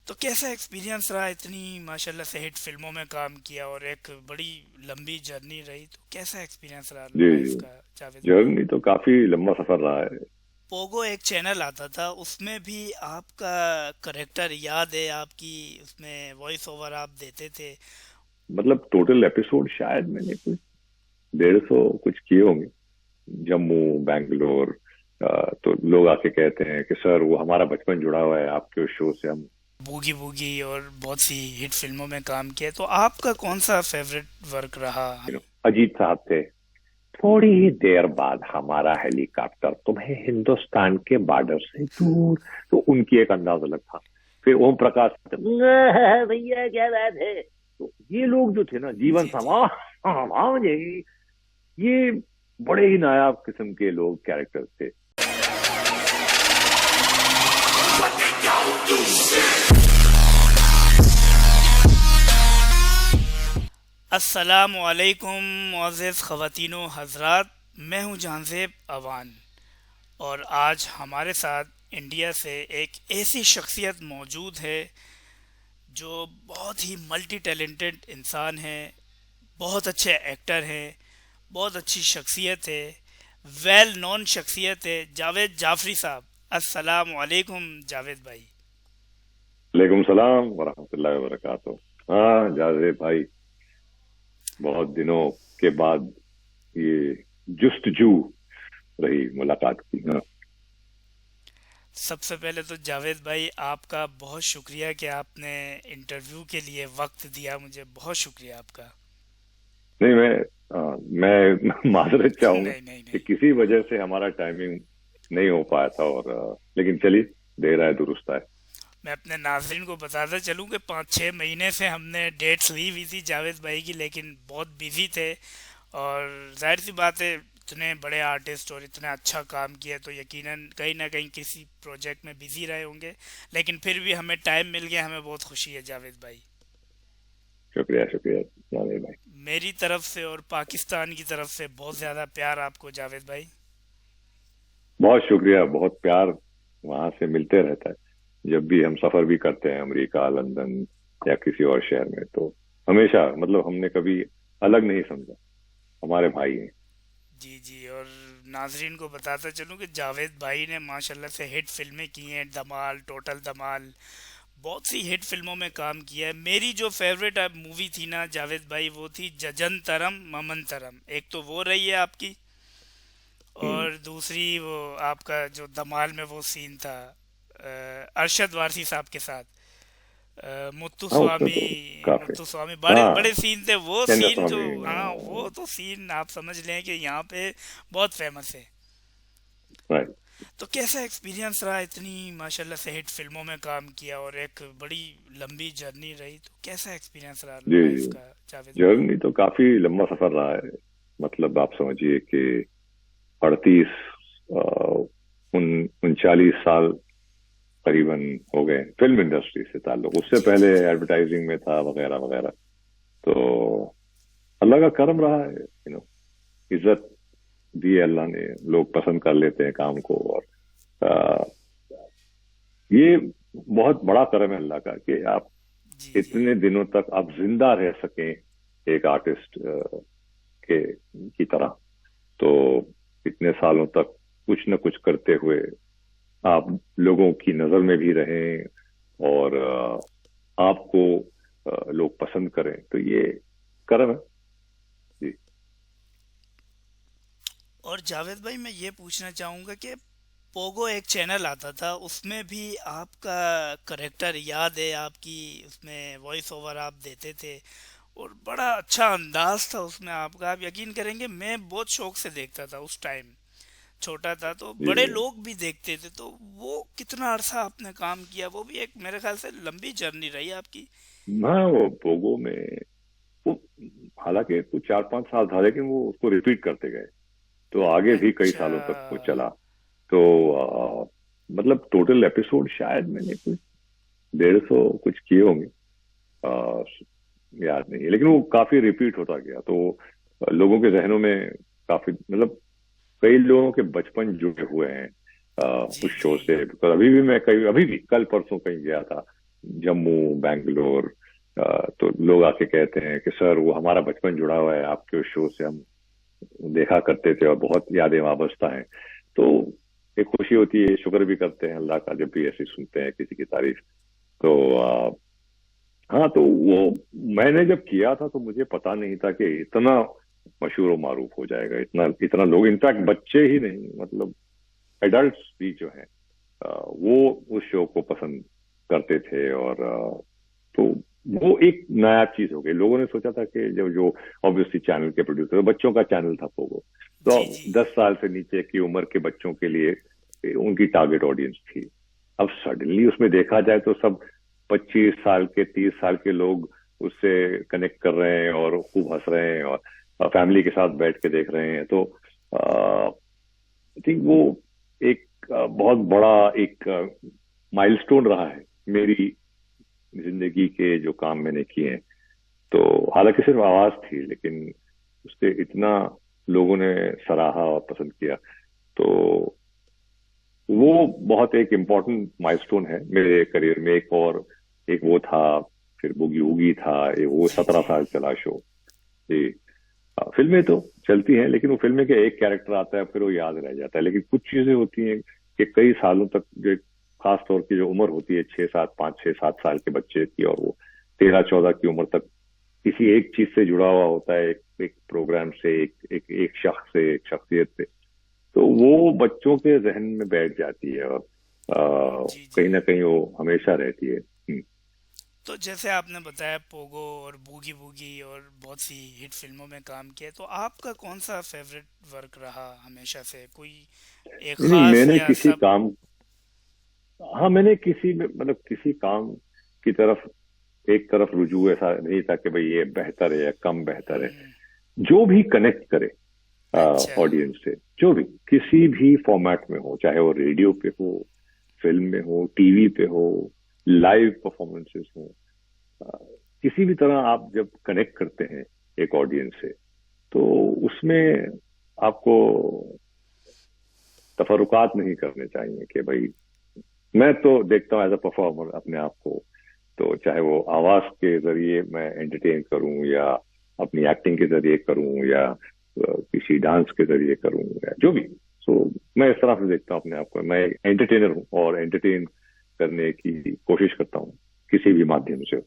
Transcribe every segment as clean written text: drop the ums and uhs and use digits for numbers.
तो कैसा एक्सपीरियंस रहा, इतनी माशाल्लाह से हिट फिल्मों में काम किया और एक बड़ी लंबी जर्नी रही, तो कैसा एक्सपीरियंस रहा जी लाइफ जी। का जावेद भाई? जर्नी तो काफी लंबा सफर रहा है। पोगो एक चैनल आता था, उसमें भी आपका करेक्टर याद है? आपकी उसमें वॉइस ओवर आप देते थे। मतलब टोटल एपिसोड शायद मैंने कुछ 150 कुछ किए होंगे। जम्मू, बैंगलोर। तो लोग आके कहते हैं कि सर वो हमारा बचपन जुड़ा हुआ है आपके उस शो से हम। बूगी बूगी और बहुत सी हिट फिल्मों में काम किया, तो आपका कौन सा फेवरेट वर्क रहा? अजीत साहब थे। थोड़ी ही देर बाद हमारा हेलीकॉप्टर तुम्हें हिंदुस्तान के बॉर्डर से दूर। तो उनकी एक अंदाज अलग था। फिर ओम प्रकाश भैया क्या बात है। तो ये लोग जो थे ना, जीवन जी जी। समा मुझे ये बड़े ही नायाब किस्म के लोग कैरेक्टर्स थे। अस्सलामु अलैकुम मुअज़्ज़िज़ ख़वातीनो हज़रात, मैं हूँ जहांज़ेब अवान। और आज हमारे साथ इंडिया से एक ऐसी शख्सियत मौजूद है जो बहुत ही मल्टी टैलेंटेड इंसान है, बहुत अच्छे एक्टर हैं, बहुत अच्छी शख्सियत है, वेल नोन शख्सियत है, जावेद जाफरी साहब। अस्सलाम वालेकुम जावेद भाई। वालेकुम सलाम वरहमतुल्लाहि वबरकातुहू। हाँ जावेद भाई, बहुत दिनों के बाद ये जुस्तजू रही मुलाकात की। हाँ। सबसे पहले तो जावेद भाई आपका बहुत शुक्रिया कि आपने इंटरव्यू के लिए वक्त दिया, मुझे बहुत शुक्रिया आपका। नहीं, मैं माजरत चाहूंगा नहीं नहीं कि नहीं। किसी वजह से हमारा टाइमिंग नहीं हो पाया था, और लेकिन चलिए, देर आए दुरुस्त आए। मैं अपने नाजरीन को बताता चलूं कि 5-6 महीने से हमने डेट्स ली हुई थी जावेद भाई की, लेकिन बहुत बिजी थे। और जाहिर सी बात है, इतने बड़े आर्टिस्ट और इतना अच्छा काम किया तो यकीनन कहीं ना कहीं किसी प्रोजेक्ट में बिजी रहे होंगे। लेकिन फिर भी हमें टाइम मिल गया, हमें बहुत खुशी है जावेद भाई। शुक्रिया शुक्रिया जावेद भाई। मेरी तरफ से और पाकिस्तान की तरफ से बहुत ज़्यादा प्यार आपको जावेद भाई। बहुत शुक्रिया, बहुत प्यार वहां से मिलते रहता है। जब भी हम सफर भी करते हैं अमेरिका, लंदन या किसी और शहर में, तो हमेशा मतलब हमने कभी अलग नहीं समझा। हमारे भाई हैं। जी जी। और नाजरीन को बताता चलूं कि जावेद भाई ने माशाल्लाह से हिट फिल्में की हैं, धमाल, टोटल धमाल, बहुत सी हिट फिल्मों में काम किया है। मेरी जो फेवरेट मूवी थी ना जावेद भाई, वो थी जजन तरम ममन तरम। एक तो वो रही है आपकी, हम्म। और दूसरी वो आपका जो धमाल में वो सीन था अरशद वारसी साहब के साथ, मुत्तु हाँ, उसमें स्वामी। तो काफी। मुत्तु स्वामी बड़े हाँ, बड़े सीन थे वो चंद्र सीन जो, स्वामी। हाँ वो तो सीन आप समझ लें कि यहाँ पे बहुत फेमस है। राइट। तो कैसा एक्सपीरियंस रहा, इतनी माशाल्लाह से हिट फिल्मों में काम किया और एक बड़ी लंबी जर्नी रही, तो कैसा एक्सपीरियंस रहा जी लाइफ जी। का जावेद भाई? जर्नी तो काफी लंबा सफर रहा है। मतलब आप समझिए कि 38 उनचालीस साल करीबन हो गए फिल्म इंडस्ट्री से ताल्लुक। उससे जी पहले जी जी। एडवर्टाइजिंग में था, वगैरह वगैरह। तो अल्लाह का करम रहा है, इज्जत दी है अल्लाह ने। लोग पसंद कर लेते हैं काम को, और आ, ये बहुत बड़ा करम है अल्लाह का कि आप जी जी। इतने दिनों तक आप जिंदा रह सकें एक आर्टिस्ट के की तरह। तो इतने सालों तक कुछ न कुछ करते हुए आप लोगों की नजर में भी रहें, और आपको लोग पसंद करें, तो ये करम है। जी। और जावेद भाई मैं ये पूछना चाहूँगा कि पोगो एक चैनल आता था, उसमें भी आपका करेक्टर याद है? आपकी उसमें वॉइस ओवर आप देते थे और बड़ा अच्छा अंदाज था उसमें आपका। आप यकीन करेंगे, मैं बहुत शौक से देखता था उस टाइम, छोटा था तो। जी बड़े जी। लोग भी देखते थे, तो वो कितना अरसा आपने काम किया? वो भी एक मेरे ख्याल से लंबी जर्नी रही आपकी। हाँ, वो पोगो में वो हालांकि कुछ 4-5 साल था, लेकिन वो उसको रिपीट करते गए, तो आगे भी कई अच्छा। सालों तक वो चला। तो मतलब टोटल एपिसोड शायद मैंने कुछ 150 कुछ किए होंगे। अ, याद नहीं है, लेकिन वो काफी रिपीट होता गया, तो लोगों के जहनों में काफी, मतलब कई लोगों के बचपन जुड़े हुए हैं जी उस जी। शो से। बिकॉज अभी भी मैं कहीं, अभी भी कल परसों कहीं गया था, जम्मू, बैंगलोर, तो लोग आके कहते हैं कि सर वो हमारा बचपन जुड़ा हुआ है आपके उस शो से, हम देखा करते थे और बहुत यादें वाबस्ता हैं। तो एक खुशी होती है, शुक्र भी करते हैं अल्लाह का जब भी ऐसी सुनते हैं किसी की तारीफ। तो हाँ, तो वो मैंने जब किया था तो मुझे पता नहीं था कि इतना मशहूर और मारूफ हो जाएगा, इतना इतना लोग, इनफैक्ट बच्चे ही नहीं, मतलब एडल्ट्स भी जो है वो उस शो को पसंद करते थे। और तो वो एक नया चीज हो गई। लोगों ने सोचा था कि जब जो ऑब्वियसली चैनल के प्रोड्यूसर, बच्चों का चैनल था पोगो, तो जी जी 10 साल से नीचे की उम्र के बच्चों के लिए उनकी टारगेट ऑडियंस थी। अब सडनली उसमें देखा जाए तो सब 25 साल के, 30 साल के लोग उससे कनेक्ट कर रहे हैं और खूब हंस रहे हैं और फैमिली के साथ बैठ के देख रहे हैं। तो आई थिंक वो एक बहुत बड़ा एक माइलस्टोन रहा है मेरी जिंदगी के जो काम मैंने किए हैं। तो हालांकि सिर्फ आवाज थी, लेकिन उससे इतना लोगों ने सराहा और पसंद किया, तो वो बहुत एक इम्पोर्टेंट माइलस्टोन है मेरे करियर में। एक वो था, फिर बुगी वुगी था, वो जी 17 साल चला शो जी। फिल्में तो चलती हैं, लेकिन वो फिल्में के एक कैरेक्टर आता है फिर वो याद रह जाता है। लेकिन कुछ चीजें होती हैं कि कई सालों तक, जो खास तौर की जो उम्र होती है 5 6 7 5 6 7 साल के बच्चे की, और वो 13 14 की उम्र तक किसी एक चीज से जुड़ा हुआ होता है, एक प्रोग्राम से, एक शख्स से, एक शख्सियत से, तो वो बच्चों के जहन में बैठ जाती है और जी जी। कहीं ना कहीं वो हमेशा रहती है। तो जैसे आपने बताया पोगो और बूगी बूगी और बहुत सी हिट फिल्मों में काम किया, तो आपका कौन सा फेवरेट वर्क रहा हमेशा से? कोई एक नहीं, खास मैंने या किसी सब? काम, हाँ मैंने किसी में, मतलब किसी काम की तरफ, एक तरफ रुजू ऐसा नहीं था कि भाई ये बेहतर है या कम बेहतर है। हम्म, जो भी कनेक्ट करे अच्छा। ऑडियंस से, जो भी किसी भी फॉर्मेट में हो, चाहे वो रेडियो पे हो, फिल्म में हो, टीवी पे हो, लाइव परफॉर्मेंसेस हो, अ, किसी भी तरह आप जब कनेक्ट करते हैं एक ऑडियंस से, तो उसमें आपको तफरुकात नहीं करने चाहिए कि भाई, मैं तो देखता हूँ एज अ परफॉर्मर अपने आप को, तो चाहे वो आवाज के जरिए मैं एंटरटेन करूं, या अपनी एक्टिंग के जरिए करूं, या किसी डांस के जरिए करूं, या जो भी। सो मैं इस तरह से देखता हूँ अपने आप को, मैं एंटरटेनर हूँ और एंटरटेन करने की कोशिश करता हूँ किसी भी माध्यम से।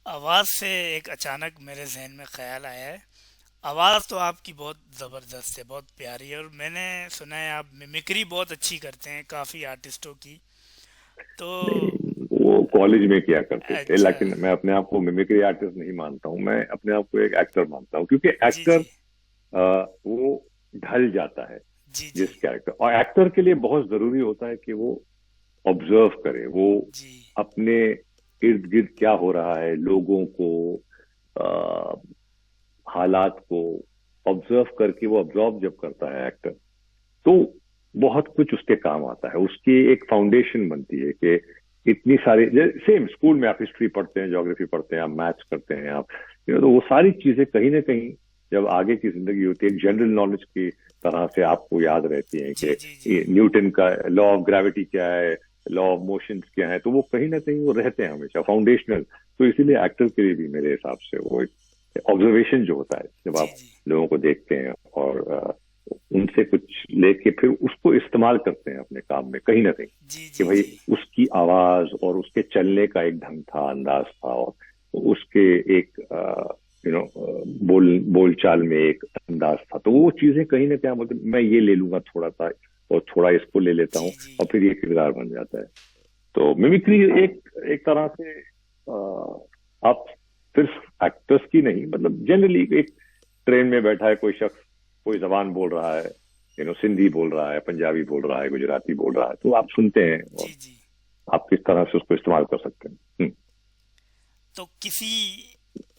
आवाज से एक अचानक मेरे जहन में ख्याल आया है। आवाज तो आपकी बहुत जबरदस्त है, बहुत प्यारी है, और मैंने सुना है आप मिमिक्री बहुत अच्छी करते हैं काफी आर्टिस्टों की। तो नहीं, वो कॉलेज में किया करते थे, अच्छा। लेकिन मैं अपने आप को मिमिक्री आर्टिस्ट नहीं मानता हूँ, मैं अपने आप को एक एक्टर मानता हूँ, क्योंकि जी एक्टर जी वो ढल जाता है जी जी जिस कैरेक्टर, और एक्टर के लिए बहुत जरूरी होता है कि वो ऑब्जर्व करे, वो जी अपने इर्द गिर्द क्या हो रहा है, लोगों को, आ, हालात को ऑब्जर्व करके, वो ऑब्जर्व जब करता है एक्टर, तो बहुत कुछ उसके काम आता है, उसकी एक फाउंडेशन बनती है कि इतनी सारी, सेम स्कूल में आप हिस्ट्री पढ़ते हैं, ज्योग्राफी पढ़ते हैं, आप मैथ्स करते हैं, आप तो वो सारी चीजें कहीं ना कहीं जब आगे की जिंदगी होती है, जनरल नॉलेज की तरह से आपको याद रहती हैं जी कि जी जी न्यूटन का लॉ ऑफ ग्रेविटी क्या है, लॉ ऑफ मोशन क्या है, तो वो कहीं ना कहीं वो रहते हैं हमेशा फाउंडेशनल। तो इसीलिए एक्टर के लिए भी मेरे हिसाब से वो एक ऑब्जर्वेशन जो होता है, जब जी आप जी लोगों को देखते हैं और उनसे कुछ लेके फिर उसको इस्तेमाल करते हैं अपने काम में, कहीं ना कहीं जी कि जी भाई जी उसकी आवाज और उसके चलने का एक ढंग था, अंदाज था, और उसके एक बोल चाल में एक अंदाज था, तो वो चीजें कहीं ना कहीं, मतलब मैं ये ले लूंगा थोड़ा सा और थोड़ा इसको ले लेता जी हूँ, जी और फिर ये किरदार बन जाता है। तो मिमिक्री एक एक तरह से आप सिर्फ एक्टर्स की नहीं, मतलब जनरली एक ट्रेन में बैठा है कोई शख्स, कोई जबान बोल रहा है, सिंधी बोल रहा है, पंजाबी बोल रहा है, गुजराती बोल रहा है, तो आप सुनते हैं और जी जी। आप किस तरह से उसको इस्तेमाल कर सकते हैं। तो किसी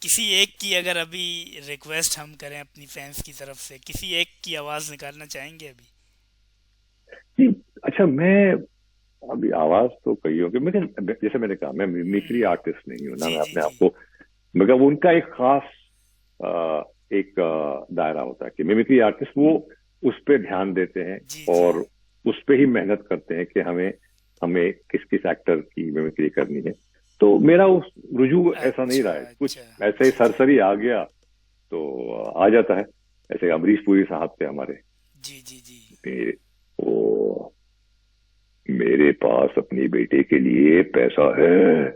किसी एक की अगर अभी रिक्वेस्ट हम करें अपनी फैंस की तरफ से, किसी एक की आवाज निकालना चाहेंगे अभी? जी, अच्छा, मैं अभी आवाज तो कही होगी, मैं जैसे मैंने कहा, मैं मिमिक्री आर्टिस्ट नहीं हूँ ना, जी मैं जी अपने आप जी को, मतलब उनका एक खास एक दायरा होता है कि मिमिक्री आर्टिस्ट वो उस पे ध्यान देते हैं जी जी और उस पे ही मेहनत करते हैं कि हमें हमें किस किस एक्टर की मिमिक्री करनी है। तो मेरा उस रुझू ऐसा नहीं अच्छा रहा है, कुछ अच्छा। ऐसे ही जी जी सरसरी आ गया तो आ जाता है। ऐसे अमरीश पुरी साहब थे हमारे, जी जी जी। मेरे वो मेरे पास अपनी बेटे के लिए पैसा है,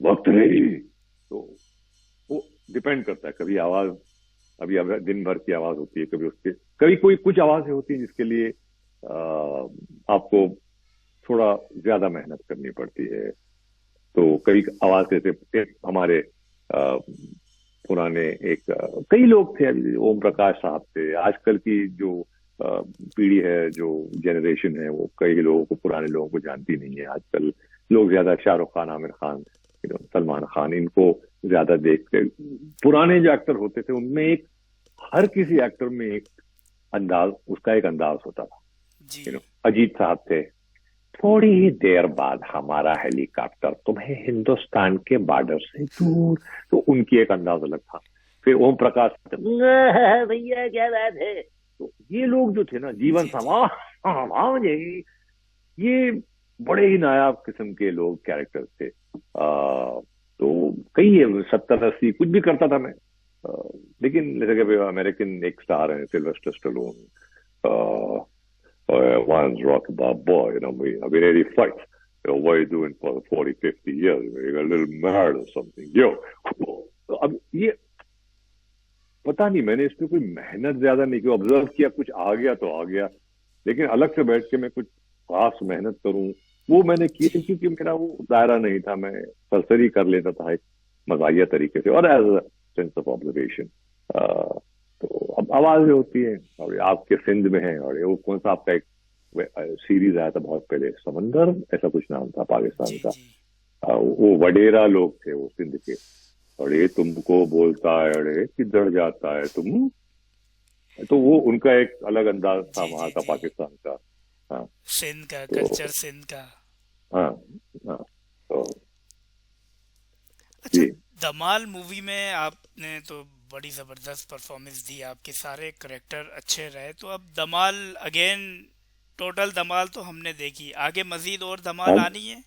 वक्त नहीं। तो वो डिपेंड करता है, कभी आवाज, अभी अब दिन भर की आवाज होती है, कभी उसके, कभी कोई कुछ आवाजें होती है जिसके लिए आपको थोड़ा ज्यादा मेहनत करनी पड़ती है। तो कभी आवाज जैसे हमारे पुराने कई लोग थे, अभी ओम प्रकाश साहब थे। आजकल की जो पीढ़ी है, जो जनरेशन है, वो कई लोगों को, पुराने लोगों को जानती नहीं है। आजकल लोग ज्यादा शाहरुख खान, आमिर खान, सलमान खान, इनको ज्यादा देखते। पुराने जो एक्टर होते थे उनमें हर किसी एक्टर में एक अंदाज, उसका एक अंदाज होता था। जी अजीत साहब थे, थोड़ी ही देर बाद हमारा हेलीकॉप्टर तुम्हें हिंदुस्तान के बॉर्डर से दूर, तो उनकी एक अंदाज अलग था। फिर ओम प्रकाश भैया क्या बात है। तो ये लोग जो थे ना, जीवन जी जी समा, ये बड़े ही नायाब किस्म के लोग, कैरेक्टर थे। तो कई 70-80 कुछ भी करता था मैं। लेकिन जैसे कि अमेरिकन एक स्टार है Sylvester Stallone, once rock about boy, I've been 85. What are you doing for 40, 50 years? You got a little mad or something. Yo, तो अब ये पता नहीं, मैंने इस पे कोई मेहनत ज्यादा नहीं की, ऑब्जर्व किया, कुछ आ गया तो आ गया। लेकिन अलग से बैठ के मैं कुछ खास मेहनत करूं, वो मैंने की जी। क्योंकि मेरा वो दायरा नहीं था। मैं सरसरी कर लेता था एक मजाहिया तरीके से, और एज सेंस ऑफ ऑब्जर्वेशन। तो अब आवाजें होती है, और आपके सिंध में है, और वो कौन सा आपका एक सीरीज आया था बहुत पहले, समंदर ऐसा कुछ नाम था, पाकिस्तान जी का। जी वो वडेरा लोग थे वो सिंध के। अरे तुमको बोलता है, अरे किधर जाता है तुम। तो वो उनका एक अलग अंदाज था जी वहां जी का, जी। पाकिस्तान का। हाँ। सिंध का कल्चर, तो सिंध का। हाँ, हाँ, तो अच्छा, जी। धमाल मूवी में आपने तो बड़ी ज़बरदस्त परफॉर्मेंस दी, आपके सारे करेक्टर अच्छे रहे। तो अब धमाल अगेन, टोटल धमाल तो हमने देखी, आगे मजीद और धमाल हम, आनी है।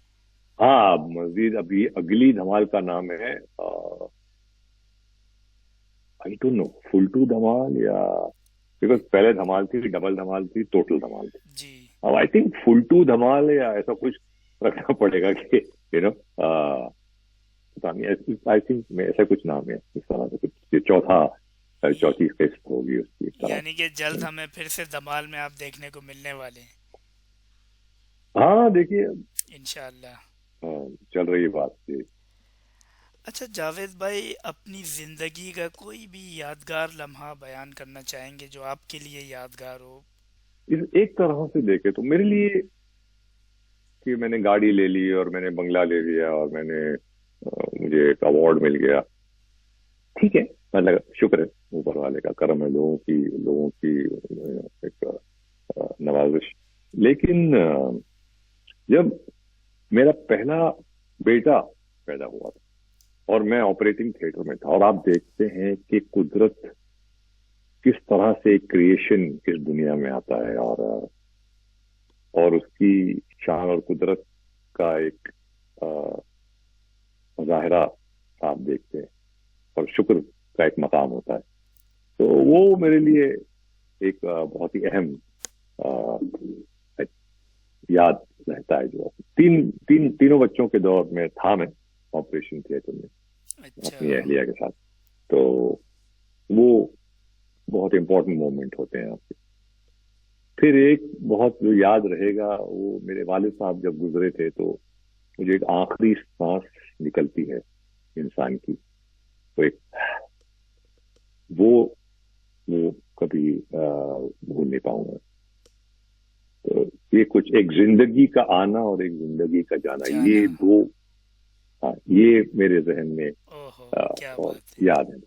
हाँ, मजीद अभी अगली धमाल का नाम है, I don't know, full to धमाल या, बिकॉज पहले धमाल थी, डबल धमाल थी, टोटल धमाल थी। जी अब आई थिंक फुल टू धमाल या ऐसा कुछ रखना पड़ेगा कि पता नहीं, आई थिंक में ऐसा कुछ नाम है इस तरह से कुछ, ये चौथी किस्त होगी उसकी इस तरह यानी कि जल्द से। हमें फिर से धमाल में आप देखने को मिलने वाले हैं, हाँ देखिए, इंशाल्लाह। चल रही है बात जी। अच्छा जावेद भाई, अपनी ज़िंदगी का कोई भी यादगार लम्हा बयान करना चाहेंगे जो आपके लिए यादगार हो। इस एक तरह से देखे तो मेरे लिए, कि मैंने गाड़ी ले ली और मैंने बंगला ले लिया और मुझे एक अवार्ड मिल गया, ठीक है, मतलब शुक्र है, ऊपर वाले का करम है, लोगों की एक नवाजिश। लेकिन जब मेरा पहला बेटा पैदा हुआ था और मैं ऑपरेटिंग थिएटर में था, और आप देखते हैं कि कुदरत किस तरह से क्रिएशन इस दुनिया में आता है, और उसकी शान और कुदरत का एक मुजाहिरा आप देखते हैं, और शुक्र का एक मकाम होता है। तो वो मेरे लिए एक बहुत ही अहम याद रहता है, जो तीनों बच्चों के दौर में था मैं ऑपरेशन थिएटर में अच्छा। अपनी अहलिया के साथ। तो वो बहुत इंपॉर्टेंट मोमेंट होते हैं आपके। फिर एक बहुत जो याद रहेगा, वो मेरे वालिद साहब जब गुजरे थे, तो मुझे एक आखिरी सांस निकलती है इंसान की, तो एक वो कभी भूल नहीं पाऊंगा। तो ये कुछ, एक जिंदगी का आना और एक जिंदगी का जाना, जाना। ये दो, हाँ, ये मेरे जहन में ओहो, क्या और बात है। याद है।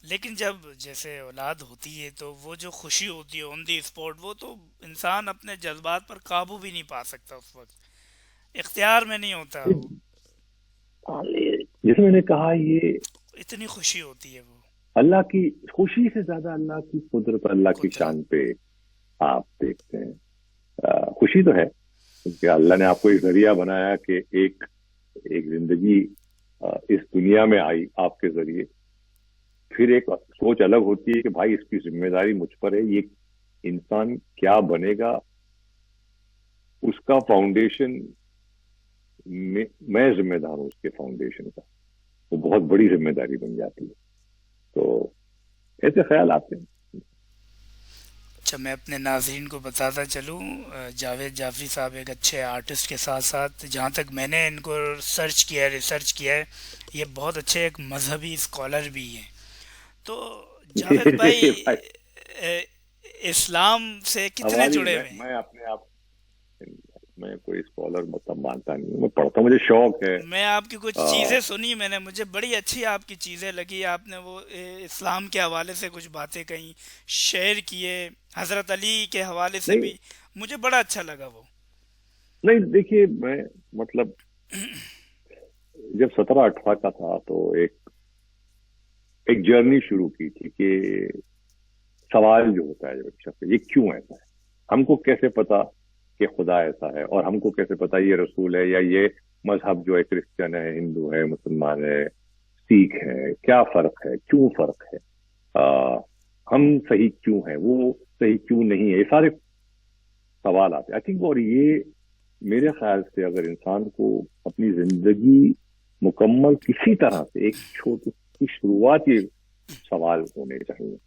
लेकिन जब जैसे औलाद होती है तो वो जो खुशी होती है ऑन दी स्पॉट, वो तो इंसान अपने जज्बात पर काबू भी नहीं पा सकता, उस वक्त इख्तियार में नहीं होता वो। जैसे मैंने कहा, ये इतनी खुशी होती है वो। अल्लाह की खुशी से ज्यादा अल्लाह की कुदरत, अल्लाह की कुदरत। शान पे आप देखते हैं। खुशी तो है, क्योंकि अल्लाह ने आपको एक जरिया बनाया कि एक एक जिंदगी इस दुनिया में आई आपके जरिए। फिर एक सोच अलग होती है कि भाई इसकी जिम्मेदारी मुझ पर है, ये इंसान क्या बनेगा उसका फाउंडेशन में मैं जिम्मेदार हूं, उसके फाउंडेशन का। वो बहुत बड़ी जिम्मेदारी बन जाती है। तो ऐसे ख्याल आते हैं। अच्छा, मैं अपने नाज़रीन को बताता चलूँ, जावेद जाफरी साहब एक अच्छे आर्टिस्ट के साथ साथ, जहाँ तक मैंने इनको सर्च किया है, रिसर्च किया है, ये बहुत अच्छे एक मजहबी स्कॉलर भी हैं। तो जावेद भाई, भाई अ, इस्लाम से कितने हमारी जुड़े हुए हैं? मैं अपने आप, मैं कोई स्कॉलर मतलब मानता नहीं हूँ, मैं पढ़ता हूँ, मुझे शौक है। मैं आपकी कुछ आ, चीज़ें सुनी, मैंने, मुझे बड़ी अच्छी आपकी चीज़ें लगी। आपने वो इस्लाम के हवाले से कुछ बातें कही, शेयर किए, हज़रत अली के हवाले से नहीं भी, मुझे बड़ा अच्छा लगा वो। नहीं, देखिए मैं मतलब जब 17-18 का था तो एक एक जर्नी शुरू की थी कि सवाल जो होता है जब एक शख्स, ये क्यों ऐसा है, हमको कैसे पता कि खुदा ऐसा है, और हमको कैसे पता ये रसूल है, या ये मजहब जो है क्रिश्चियन है, हिंदू है, मुसलमान है, सिख है, क्या फर्क है, क्यों फर्क है, हम सही क्यों है, वो सही क्यों नहीं है, ये सारे सवाल आते आई थिंक। और ये मेरे ख्याल से अगर इंसान को अपनी जिंदगी मुकम्मल किसी तरह से एक छोटी सी शुरुआत ये सवाल होने चाहिए।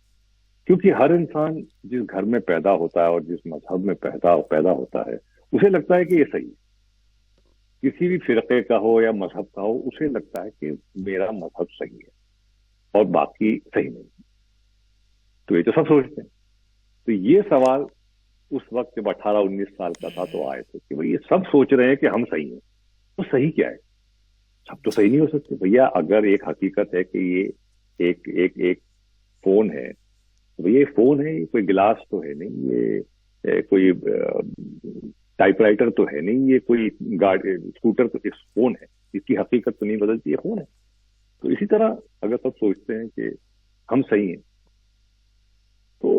क्योंकि हर इंसान जिस घर में पैदा होता है और जिस मजहब में पैदा पैदा होता है, उसे लगता है कि ये सही है। किसी भी फिरके का हो या मजहब का हो, उसे लगता है कि मेरा मजहब सही है और बाकी सही नहीं। तो ये तो सब सोचते हैं। तो ये सवाल उस वक्त जब 18-19 साल का था तो आए थे कि भाई ये सब सोच रहे हैं कि हम सही हैं, तो सही क्या है? सब तो सही नहीं हो सकते भैया। अगर एक हकीकत है कि ये एक एक एक फोन है, तो भैया ये फोन है, ये कोई गिलास तो है नहीं, ये कोई टाइपराइटर तो है नहीं, ये कोई गाड़ी स्कूटर, तो इस फोन है, इसकी हकीकत तो नहीं बदलती, ये फोन है। तो इसी तरह अगर सब सोचते हैं कि हम सही हैं, तो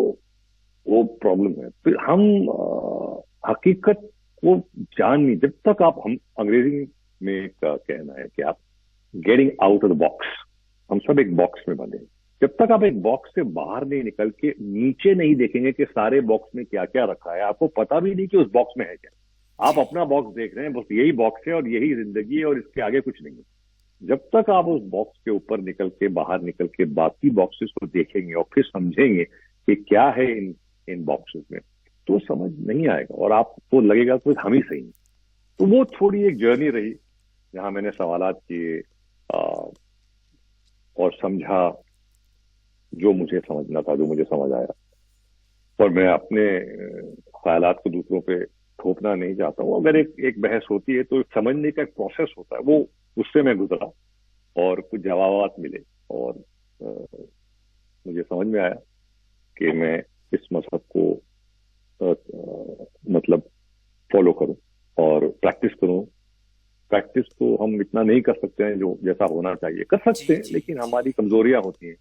वो प्रॉब्लम है। फिर हम हकीकत को जान नहीं, जब तक आप, हम अंग्रेजी में एक कहना है कि आप getting out of the box, हम सब एक बॉक्स में बंधे हैं। जब तक आप एक बॉक्स से बाहर नहीं निकल के नीचे नहीं देखेंगे कि सारे बॉक्स में क्या क्या रखा है, आपको पता भी नहीं कि उस बॉक्स में है क्या। आप अपना बॉक्स देख रहे हैं, बस यही बॉक्स है और यही जिंदगी है और इसके आगे कुछ नहीं है। जब तक आप उस बॉक्स के ऊपर निकल के, बाहर निकल के बाकी बॉक्सेस को देखेंगे और फिर समझेंगे कि क्या है इन बॉक्सेस में, तो समझ नहीं आएगा और आपको लगेगा कि हम ही सही हैं। तो वो थोड़ी एक जर्नी रही जहां मैंने सवालात किए और समझा जो मुझे समझना था, जो मुझे समझ आया। और मैं अपने ख्यालात को दूसरों पे थोपना नहीं चाहता हूँ। अगर एक बहस होती है तो समझने का एक प्रोसेस होता है, वो उससे मैं गुजरा और कुछ जवाबात मिले और मुझे समझ में आया कि मैं इस मजहब को मतलब फॉलो करूं और प्रैक्टिस करूं। प्रैक्टिस तो हम इतना नहीं कर सकते हैं जो जैसा होना चाहिए, कर सकते हैं, लेकिन हमारी कमजोरियां होती हैं।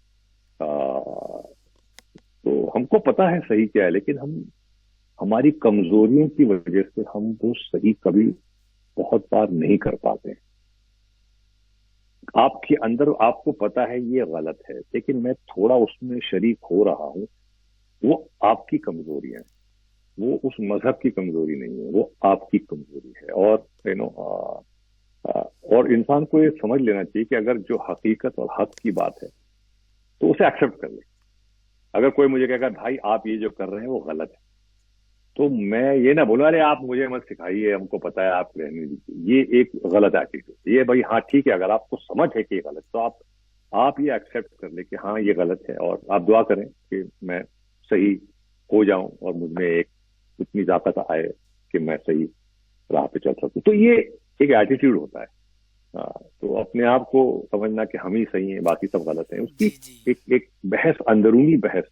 तो हमको पता है सही क्या है, लेकिन हम हमारी कमजोरियों की वजह से हम वो सही कभी बहुत बार नहीं कर पाते हैं। आपके अंदर आपको पता है ये गलत है, लेकिन मैं थोड़ा उसमें शरीक हो रहा हूं, वो आपकी कमजोरी है, वो उस मजहब की कमजोरी नहीं है, वो आपकी कमजोरी है। और और इंसान को ये समझ लेना चाहिए कि अगर जो हकीकत और हक की बात है तो उसे एक्सेप्ट कर ले। अगर कोई मुझे कहेगा भाई आप ये जो कर रहे हैं वो गलत है, तो मैं ये ना बोलूं अरे आप मुझे मत सिखाइए, हमको पता है, आप रहने दीजिए, ये एक गलत एटीट्यूड। ये भाई हाँ ठीक है, अगर आपको समझ है कि ये गलत, तो आप ये एक्सेप्ट कर ले कि हाँ ये गलत है, और आप दुआ करें कि मैं सही हो जाऊं और मुझमें एक इतनी ताकत आए कि मैं सही राह पे चल सकूं। तो ये एक एटीट्यूड होता है। तो अपने आप को समझना कि हम ही सही हैं, बाकी सब गलत हैं, उसकी एक बहस, अंदरूनी बहस,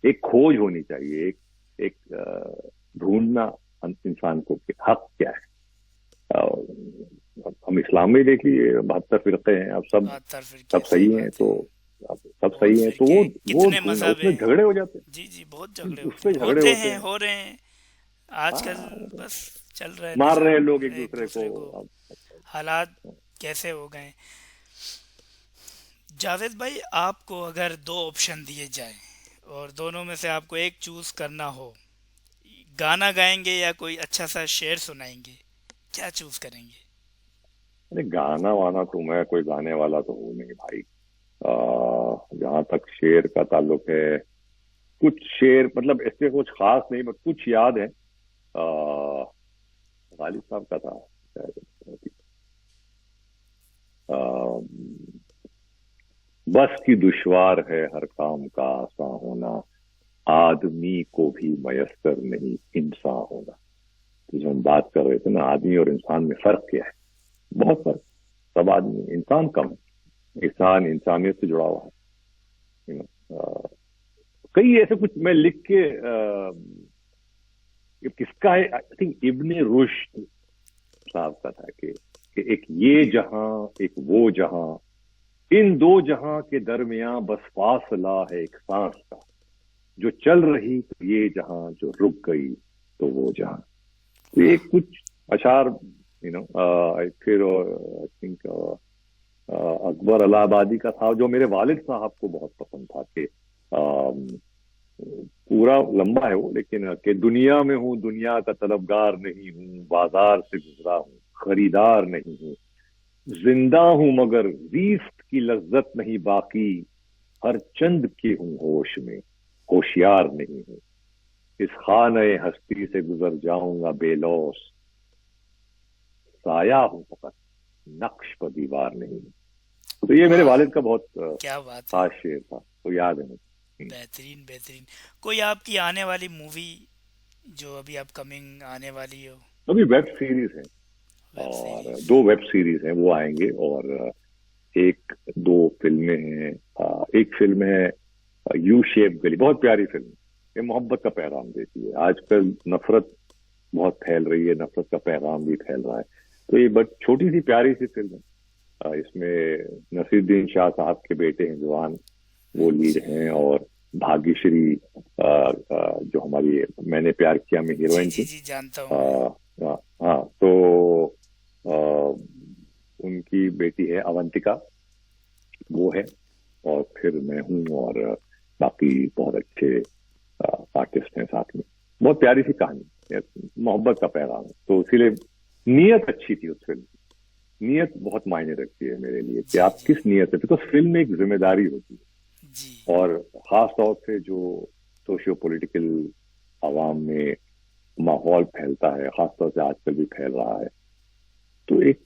एक खोज होनी चाहिए, एक ढूंढना इंसान को कि हक क्या है। हम इस्लाम में देख लीजिए 72 फिरके हैं, अब सब सही हैं, तो सब सही हैं, तो वो उसमें झगड़े हो जाते हैं। जी जी, बहुत झगड़े उसमें झगड़े होते हैं, हो रहे हैं आजकल। बस चल रहा है मार रहे हैं निज़ाम लोग एक एक दूसरे दूसरे को। को। हालात कैसे हो गए। जावेद भाई, आपको अगर दो ऑप्शन दिए जाएं और दोनों में से आपको एक चूज करना हो, गाना गाएंगे या कोई अच्छा सा शेर सुनाएंगे, क्या चूज करेंगे? अरे गाना वाना तो मैं कोई गाने वाला तो हूँ नहीं भाई। जहाँ तक शेर का ताल्लुक है, कुछ शेर मतलब ऐसे कुछ खास नहीं, बट कुछ याद है। गालिब साहब का था शायद। आ, बस की दुश्वार है हर काम का आसा होना, आदमी को भी मयस्सर नहीं इंसान होना। तो जो हम बात कर रहे थे ना, आदमी और इंसान में फर्क क्या है? बहुत फर्क। सब आदमी, इंसान कम है। इंसान इंसानियत से जुड़ा हुआ है। you know, कई ऐसे कुछ मैं लिख के ये किसका है, आई थिंक इब्ने रुश्द साहब का था कि एक ये जहां एक वो जहां, इन दो जहां के दरमियां बस फासला है एक सांस का, जो चल रही तो ये जहां, जो रुक गई तो वो जहां। तो ये कुछ अशार फिर आई थिंक अकबर इलाहाबादी का था, जो मेरे वालिद साहब को बहुत पसंद था कि पूरा लंबा है वो, लेकिन कि दुनिया में हूँ दुनिया का तलबगार नहीं हूँ, बाजार से गुजरा हूँ खरीदार नहीं हूँ, जिंदा हूँ मगर रीस्त की लज्जत नहीं बाकी, हर चंद की हूँ होश में होशियार नहीं हूँ, इस खाने हस्ती से गुजर जाऊंगा बेलौस, साया हूँ फकत नक्श पर दीवार नहीं हूँ। तो ये मेरे वाह, वालिद का बहुत क्या बात है। खास शेर था, तो याद है मुझे। बेहतरीन बेहतरीन। कोई आपकी आने वाली मूवी जो अभी अपकमिंग आने वाली हो? अभी वेब सीरीज है, वेब और सीरीज। दो वेब सीरीज हैं वो आएंगे, और एक दो फिल्में हैं। एक फिल्म है यू शेप गली, बहुत प्यारी फिल्म। ये मोहब्बत का पैगाम देती है। आजकल नफरत बहुत फैल रही है, नफरत का पैगाम भी फैल रहा है। तो ये बट छोटी सी प्यारी सी फिल्म है। इसमें नसीरुद्दीन शाह साहब के बेटे हैं जवान, वो लीड हैं, और भाग्यश्री जो हमारी मैंने प्यार किया में जी हीरोइन जी थी। जी, जानता हूँ मैं। हाँ, तो उनकी बेटी है अवंतिका, वो है, और फिर मैं हूँ, और बाकी बहुत अच्छे आर्टिस्ट हैं साथ में। बहुत प्यारी सी कहानी, मोहब्बत का पैगाम है। तो इसीलिए नीयत अच्छी थी उस फिल्म की। नीयत बहुत मायने रखती है मेरे लिए कि जी आप जी किस नीयत से, बिकॉज फिल्म में एक जिम्मेदारी होती है, जी। और खास तौर से जो सोशियो पॉलिटिकल आवाम में माहौल फैलता है, खासतौर से आजकल भी फैल रहा है, तो एक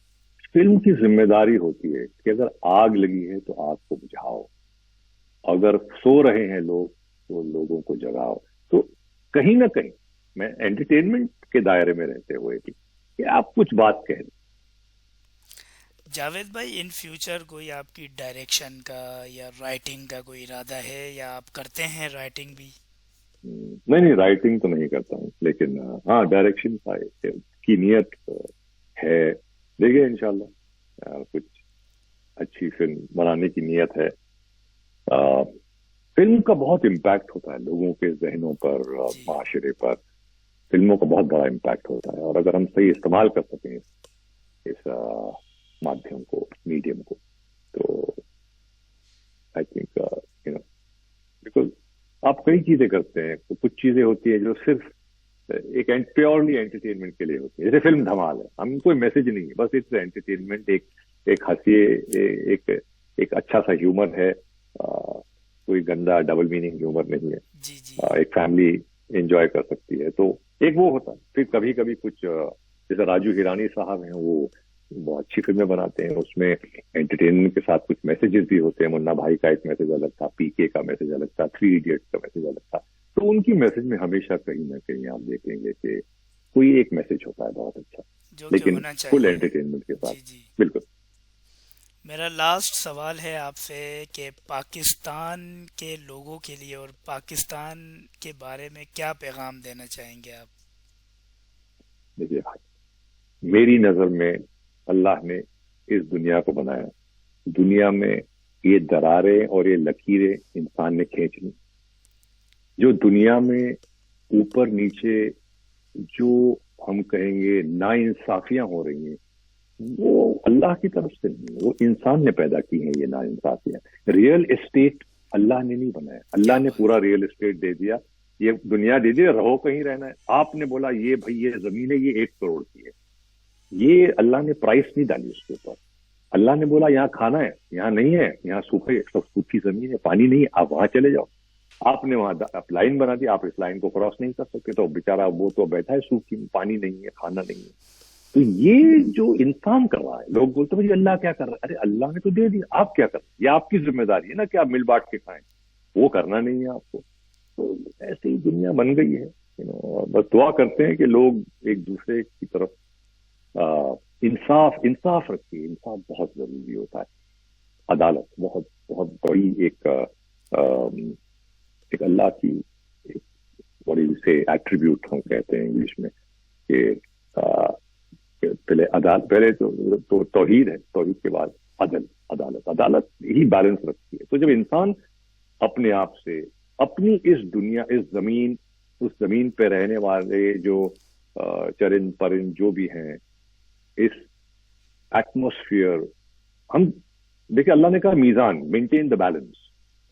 फिल्म की जिम्मेदारी होती है कि अगर आग लगी है तो आग को बुझाओ, अगर सो रहे हैं लोग तो लोगों को जगाओ। तो कहीं ना कहीं मैं एंटरटेनमेंट के दायरे में रहते हुए भी कि आप कुछ बात कह दें। जावेद भाई, इन फ्यूचर कोई आपकी डायरेक्शन का या राइटिंग का कोई इरादा है, या आप करते हैं राइटिंग भी? नहीं नहीं, राइटिंग तो नहीं करता हूँ, लेकिन हाँ, डायरेक्शन की नियत है। देखिए इंशाल्लाह कुछ अच्छी फिल्म बनाने की नियत है। फिल्म का बहुत इम्पैक्ट होता है लोगों के जहनों पर, जी माशरे पर। फिल्मों का बहुत बड़ा इम्पैक्ट होता है, और अगर हम सही इस्तेमाल कर सकें इस माध्यम को, मीडियम को, तो आई थिंक बिकॉज आप कई चीजें करते हैं, तो कुछ चीजें होती है जो सिर्फ एक प्योरली एंटरटेनमेंट के लिए होती है। जैसे फिल्म धमाल है, हम कोई मैसेज नहीं है, बस इट्स एंटरटेनमेंट, एक हंसी, एक एक अच्छा सा ह्यूमर है, कोई गंदा डबल मीनिंग ह्यूमर नहीं है। जी जी एक फैमिली एंजॉय कर सकती है, तो एक वो होता है। फिर कभी कभी कुछ जैसे राजू हिरानी साहब हैं, वो बहुत अच्छी फिल्में बनाते हैं, उसमें एंटरटेनमेंट के साथ कुछ मैसेजेस भी होते हैं। मुन्ना भाई का एक मैसेज अलग था, पीके का मैसेज अलग था, थ्री इडियट्स का मैसेज अलग था। तो उनकी मैसेज में हमेशा कहीं ना कहीं आप देखेंगे कि कोई एक मैसेज होता है बहुत अच्छा, जो कि लेकिन होना फुल चाहिए। एंटरटेनमेंट के साथ। जी जी। बिल्कुल। मेरा लास्ट सवाल है आपसे कि पाकिस्तान के लोगों के लिए और पाकिस्तान के बारे में क्या पैगाम देना चाहेंगे आप? देखिए भाई, मेरी नजर में अल्लाह ने इस दुनिया को बनाया, दुनिया में ये दरारें और ये लकीरें इंसान ने खींच ली। जो दुनिया में ऊपर नीचे जो हम कहेंगे नाइंसाफियां हो रही हैं, वो अल्लाह की तरफ से नहीं है, वो इंसान ने पैदा की है ये नाइंसाफियां। रियल एस्टेट अल्लाह ने नहीं बनाया, अल्लाह क्या ने बात। पूरा रियल एस्टेट दे दिया, ये दुनिया दे दी, रहो कहीं रहना है। आपने बोला ये भाई ये जमीन है, ये 1 करोड़ की है, ये अल्लाह ने प्राइस नहीं डाली उसके ऊपर। अल्लाह ने बोला यहाँ खाना है, यहाँ नहीं है, यहाँ सूखे सूखी जमीन है, पानी नहीं है, आप वहां चले जाओ। आपने वहां लाइन बना दी, आप इस लाइन को क्रॉस नहीं कर सकते, तो बेचारा वो तो बैठा है सूखी में, पानी नहीं है, खाना नहीं है। तो ये जो इंसान कर रहा है, लोग बोलते हैं भाई अल्लाह क्या कर रहा है, अरे अल्लाह ने तो दे दिया, आप क्या कर रहे हैं, ये आपकी जिम्मेदारी है ना कि आप मिल बांट के खाएं, वो करना नहीं है आपको। तो ऐसे ही दुनिया बन गई है, बस दुआ करते हैं कि लोग एक दूसरे की तरफ इंसाफ इंसाफ रखिए। इंसाफ बहुत जरूरी होता है, अदालत बहुत बहुत बड़ी एक अल्लाह की एक बड़ी से एट्रीब्यूट हम कहते हैं इंग्लिश में कि पहले अदालत, पहले तो तौहीद है, तौहीद के बाद अदालत अदालत ही बैलेंस रखती है। तो जब इंसान अपने आप से अपनी इस दुनिया, इस जमीन, उस जमीन पे रहने वाले जो चरिंद परिंद जो भी हैं, इस एटमॉस्फेयर, हम देखिए अल्लाह ने कहा मीजान, मेंटेन द बैलेंस।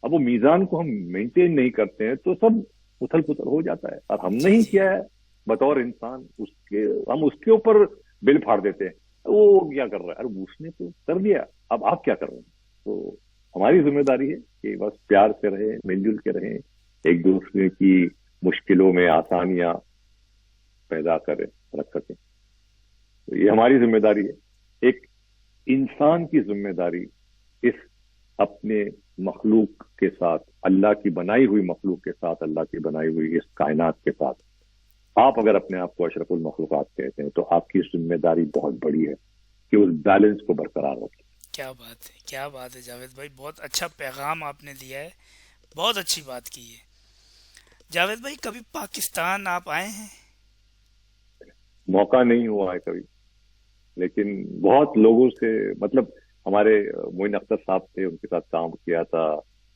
अब वो मीजान को हम मेंटेन नहीं करते हैं तो सब उथल पुथल हो जाता है, और हम नहीं किया है बतौर इंसान, उसके हम उसके ऊपर बिल फाड़ देते हैं, वो क्या कर रहा है, अरे उसने तो कर दिया, अब आप क्या कर रहे हैं। तो हमारी जिम्मेदारी है कि बस प्यार से रहें, मिलजुल के रहें, एक दूसरे की मुश्किलों में आसानियां पैदा करें, रख सकें। तो ये हमारी जिम्मेदारी है, एक इंसान की जिम्मेदारी इस अपने मखलूक के साथ, अल्लाह की बनाई हुई मखलूक के साथ, अल्लाह की बनाई हुई इस कायनात के साथ, आप अगर अपने आप को अशरफुल मखलूकात कहते हैं तो आपकी जिम्मेदारी बहुत बड़ी है कि उस बैलेंस को बरकरार रखें। क्या बात है, क्या बात है जावेद भाई, बहुत अच्छा पैगाम आपने दिया है, बहुत अच्छी बात की है। जावेद भाई कभी पाकिस्तान आप आए हैं? मौका नहीं हुआ है कभी, लेकिन बहुत लोगों से, मतलब हमारे मोइन अख्तर साहब थे, उनके साथ काम किया था,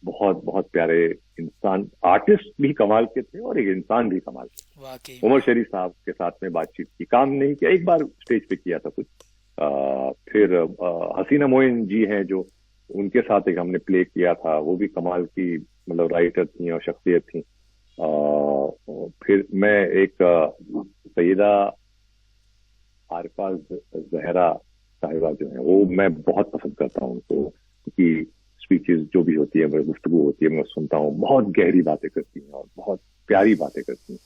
बहुत बहुत प्यारे इंसान, आर्टिस्ट भी कमाल के थे और एक इंसान भी कमाल के थे। वाकई उमर शरीफ साहब के साथ में बातचीत की, काम नहीं किया, एक बार स्टेज पे किया था कुछ। फिर हसीना मोइन जी हैं जो, उनके साथ एक हमने प्ले किया था, वो भी कमाल की मतलब राइटर थी और शख्सियत थी। फिर मैं एक सैयदा आरिफा जहरा साहिबा जो है, वो मैं बहुत पसंद करता हूँ उनको, क्योंकि स्पीचेस जो भी होती है, वो गुफ्तगू होती है, मैं सुनता हूँ, बहुत गहरी बातें करती हैं और बहुत प्यारी बातें करती हैं।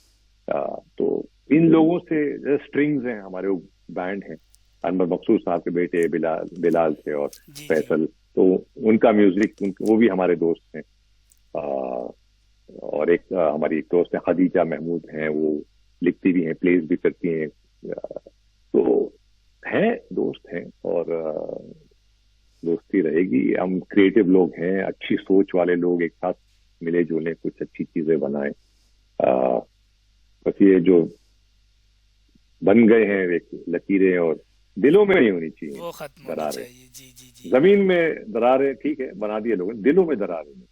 तो इन लोगों से, स्ट्रिंग्स हैं हमारे, वो बैंड हैं, अनवर मकसूद साहब के बेटे बिलाल थे और जी। फैसल, तो उनका म्यूजिक, वो भी हमारे दोस्त हैं। और एक हमारी एक दोस्त है खदीजा महमूद हैं, वो लिखती भी हैं, प्लेस भी करती हैं, तो हैं, दोस्त हैं, और दोस्ती रहेगी। हम क्रिएटिव लोग हैं, अच्छी सोच वाले लोग, एक साथ मिले जुले कुछ अच्छी चीजें बनाएं। बस ये जो बन गए हैं एक लकीरें, और दिलों में नहीं होनी चाहिए वो खत्म होनी दरारें। चाहिए। जी जी जी जमीन में दरारें ठीक है बना दिए लोगों ने, दिलों में दरारें नहीं।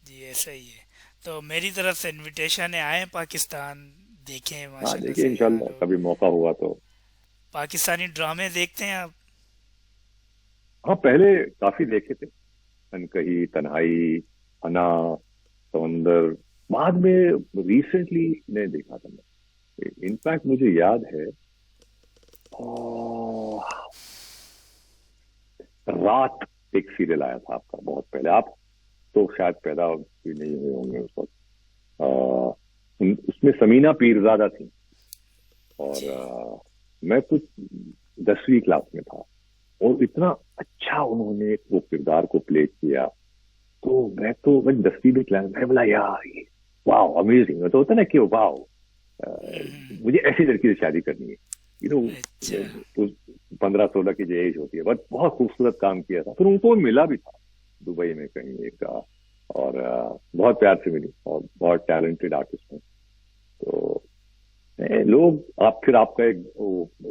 जी, ऐसा ही है। तो मेरी तरफ से इनविटेशन है, आए पाकिस्तान, देखें हाँ माशाल्लाह देखिए, से यहाँ इंशाल्लाह लोग। कभी मौका हुआ तो। पाकिस्तानी ड्रामे देखते हैं आप? हाँ पहले काफी देखे थे, अनकही, तन्हाई, अना, समंदर, बाद में रिसेंटली ने देखा था मैं। इनफैक्ट मुझे याद है, रात एक सीरियल आया था आपका बहुत पहले, आप तो शायद पैदा भी नहीं हुए होंगे उस वक्त। उसमें समीना पीरजादा थी, और मैं कुछ 10वीं क्लास में था, और इतना अच्छा उन्होंने वो किरदार को प्ले किया, तो मैं 10वीं में क्लास में बोला यार ये वाह अमेजिंग। तो होता ना कि वाह, मुझे ऐसी लड़की से शादी करनी है, तो 15-16 की जो एज होती है, बट बहुत खूबसूरत काम किया था। फिर उनको मिला भी था दुबई में कहीं एक, और बहुत प्यार से मिली, और बहुत टैलेंटेड आर्टिस्ट हैं। तो लोग, आप फिर आपका एक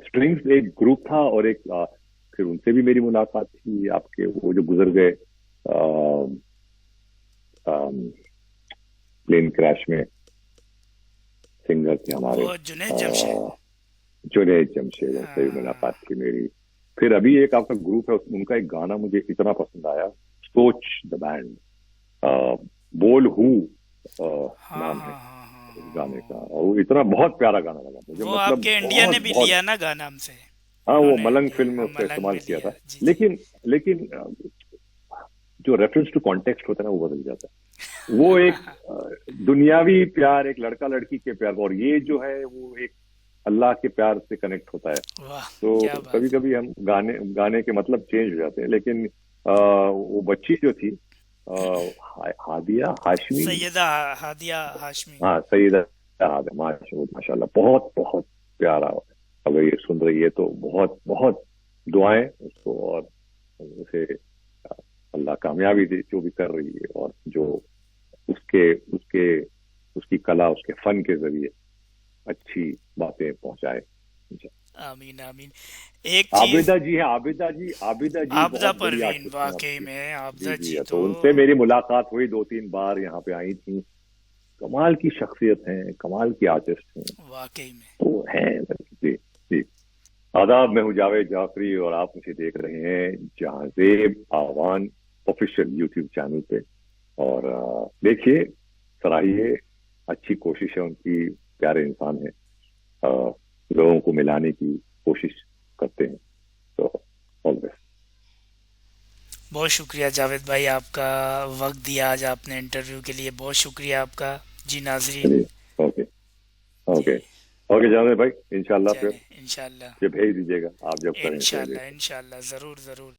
स्ट्रिंग्स एक ग्रुप था, और एक फिर उनसे भी मेरी मुलाकात थी, आपके वो जो गुजर गए प्लेन क्रैश में, सिंगर थे हमारे, वो जुनैद जमशेद। जुनैद जमशेद से भी हाँ मुलाकात थी मेरी। फिर अभी एक आपका ग्रुप है, उनका एक गाना मुझे इतना पसंद आया, सोच द बैंड, बोल हूँ हाँ नाम है हाँ हाँ हाँ इस हाँ गाने का, हाँ। और वो इतना बहुत प्यारा गाना लगा मुझे, वो मतलब आपके इंडिया ने बहुत भी बहुत। लिया ना गाना हमसे, हाँ, वो उन्होंने मलंग लिया, फिल्म में हाँ, उसका मलंग इस्तेमाल में किया लिया, था। जी जी। लेकिन लेकिन जो रेफरेंस टू कॉन्टेक्स्ट होता है ना, वो बदल जाता है। वो एक दुनियावी प्यार, एक लड़का लड़की के प्यार, और ये जो है वो एक अल्लाह के प्यार से कनेक्ट होता है। वाह तो क्या बात कभी है। कभी हम गाने गाने के मतलब चेंज हो जाते हैं, लेकिन वो बच्ची जो थी, हादिया हाशमी, सैयदा हादिया हाशमी। हाँ सईदा हादिया, माशाल्लाह, बहुत बहुत प्यारा। अगर ये सुन रही है तो बहुत बहुत दुआएं उसको, और उसे अल्लाह कामयाबी दे जो भी कर रही है, और जो उसके उसके उसकी कला, उसके फन के जरिए अच्छी बातें पहुंचाए। आमीन आमीन। एक चीज, आबिदा जी है, आबिदा जी आपदा बहुत बड़ी परवीन, आर्टिस्ट हैं वाकई आपकी। में जी आपदा जी, जी तो तो उनसे मेरी मुलाकात हुई, 2-3 बार यहाँ पे आई थी। कमाल की शख्सियत हैं, कमाल की आर्टिस्ट हैं, वाकई में। तो हैं। जी जी। आदाब, मैं हूँ जावेद जाफरी, और आप मुझे देख रहे हैं जहांजेब आवान ऑफिशियल यूट्यूब चैनल पे। और देखिए, सराहिए, अच्छी कोशिश है उनकी, प्यारे इंसान है, लोगों को मिलाने की कोशिश करते हैं। तो ऑल बेस्ट। बहुत शुक्रिया जावेद भाई, आपका वक्त दिया आज आपने इंटरव्यू के लिए, बहुत शुक्रिया आपका। जी नाजरीन। चलिए, ओके जी ओके ओके जावेद भाई, इंशाल्लाह फिर चले इंशाल्लाह। ये भेज दीजिएगा आप जब करें तो। इंशाल्लाह इंशाल्लाह, ज़रूर ज़रूर।